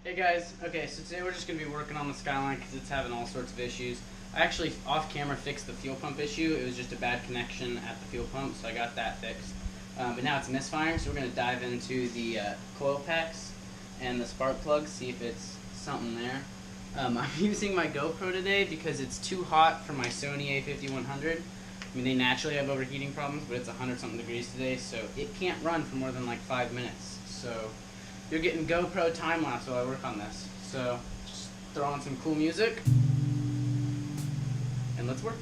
Hey guys, okay, so today we're just going to be working on the Skyline because it's having all sorts of issues. I actually off camera fixed the fuel pump issue. It was just a bad connection at the fuel pump, so I got that fixed. But now it's misfiring, so we're going to dive into the coil packs and the spark plugs, see if it's something there. I'm using my GoPro today because it's too hot for my Sony A5100. I mean, they naturally have overheating problems, but it's 100-something degrees today, so it can't run for more than like 5 minutes. So you're getting GoPro time lapse while I work on this. So just throw on some cool music and let's work.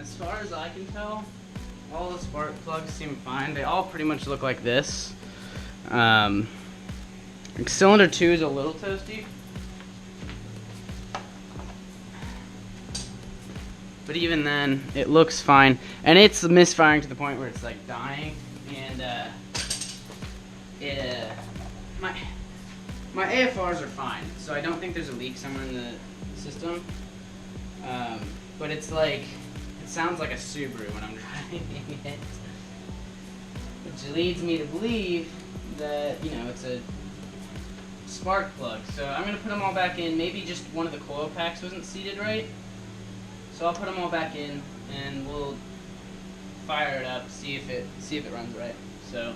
As far as I can tell, all the spark plugs seem fine. They all pretty much look like this. Cylinder 2 is a little toasty, but even then, it looks fine. And it's misfiring to the point where it's like dying. And my AFRs are fine, so I don't think there's a leak somewhere in the system. But it's like, it sounds like a Subaru when I'm driving it, which leads me to believe that, you know, it's a spark plug. So I'm going to put them all back in. Maybe just one of the coil packs wasn't seated right, so I'll put them all back in and we'll fire it up, see if it runs right. So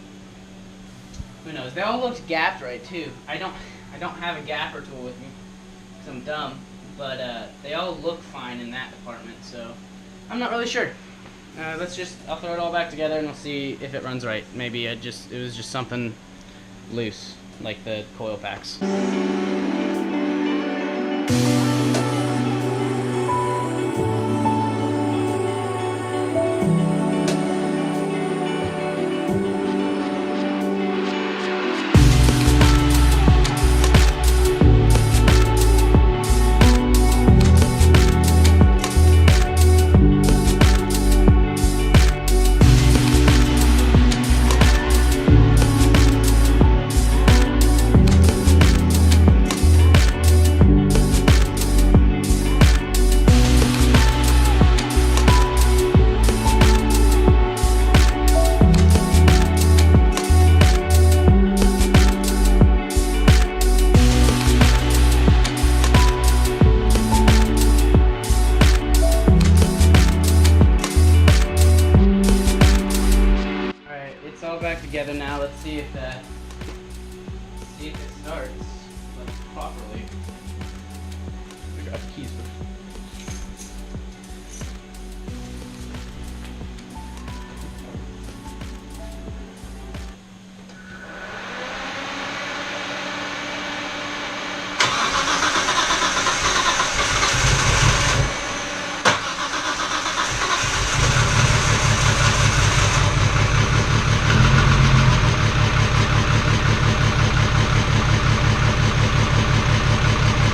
who knows? They all looked gapped right too. I don't have a gapper tool with me because I'm dumb, but they all look fine in that department. So I'm not really sure. I'll throw it all back together and we'll see if it runs right. Maybe it was just something loose, like the coil packs. Back together now. Let's see if it starts properly. I got the keys for.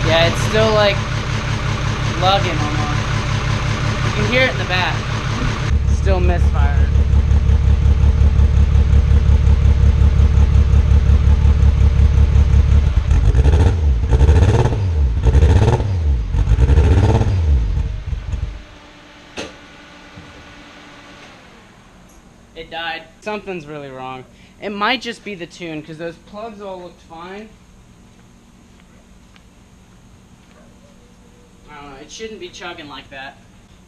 Yeah, it's still like lugging almost. You can hear it in the back. Still misfired. It died. Something's really wrong. It might just be the tune because those plugs all looked fine. I don't know, it shouldn't be chugging like that.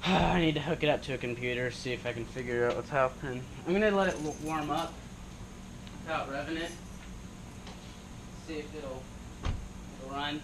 I need to hook it up to a computer, see if I can figure out what's happening. I'm gonna let it warm up without revving it. See if it'll run.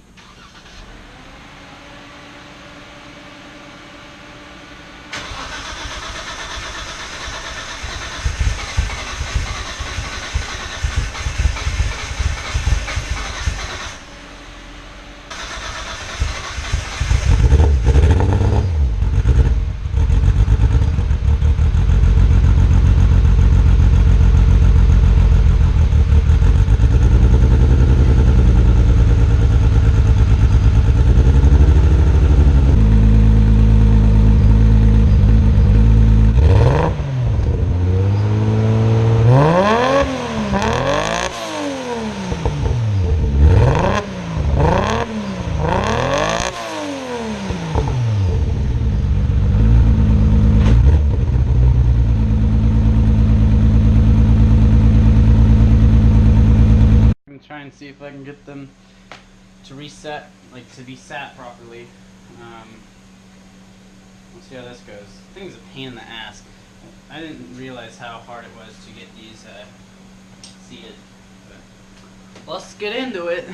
them to reset, like to be sat properly. Let's see how this goes. This thing's a pain in the ass. I didn't realize how hard it was to get these seated. But let's get into it.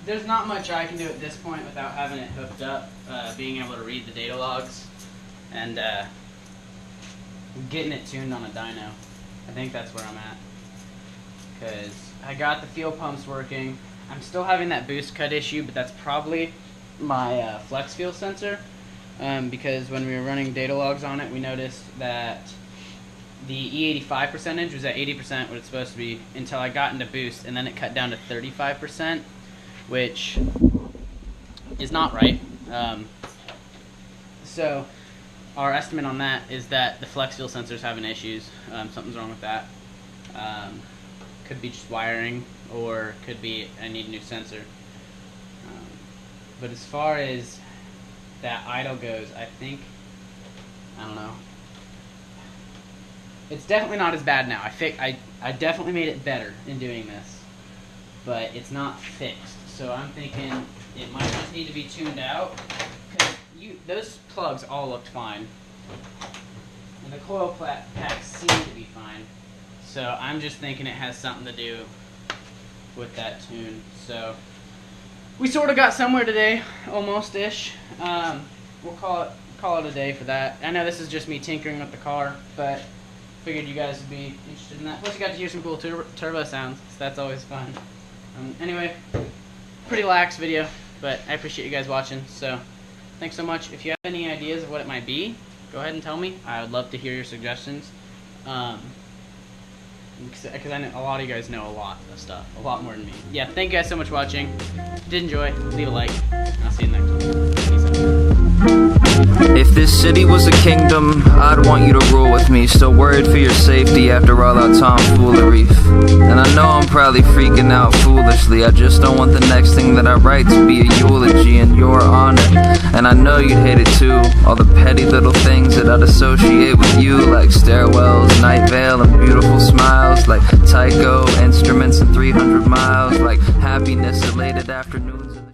There's not much I can do at this point without having it hooked up, being able to read the data logs, and getting it tuned on a dyno. I think that's where I'm at. Because I got the fuel pumps working. I'm still having that boost cut issue, but that's probably my flex fuel sensor. Because when we were running data logs on it, we noticed that the E85 percentage was at 80% what it's supposed to be until I got into boost, and then it cut down to 35%, which is not right. So our estimate on that is that the flex fuel sensor's having issues. Something's wrong with that. Could be just wiring, or could be I need a new sensor. But as far as that idle goes, I don't know. It's definitely not as bad now. I definitely made it better in doing this, but it's not fixed. So I'm thinking it might just need to be tuned out. Those plugs all looked fine, and the coil packs seem to be fine. So I'm just thinking it has something to do with that tune. So we sort of got somewhere today, almost-ish. We'll call it a day for that. I know this is just me tinkering with the car, but figured you guys would be interested in that. Plus you got to hear some cool turbo sounds, so that's always fun. Anyway, pretty lax video, but I appreciate you guys watching, so thanks so much. If you have any ideas of what it might be, go ahead and tell me. I would love to hear your suggestions. Because I know a lot of you guys know a lot of stuff, a lot more than me. Yeah, thank you guys so much for watching. If you did enjoy, leave a like, and I'll see you next one. Peace out. If this city was a kingdom, I'd want you to rule with me. Still worried for your safety after all our tomfoolery. And I know I'm probably freaking out foolishly. I just don't want the next thing that I write to be a eulogy in your honor. And I know you'd hate it too. All the petty little things that I'd associate with you, like stairwells, night veil, and beautiful smiles, like Tycho, instruments, and 300 miles, like happiness, elated afternoons.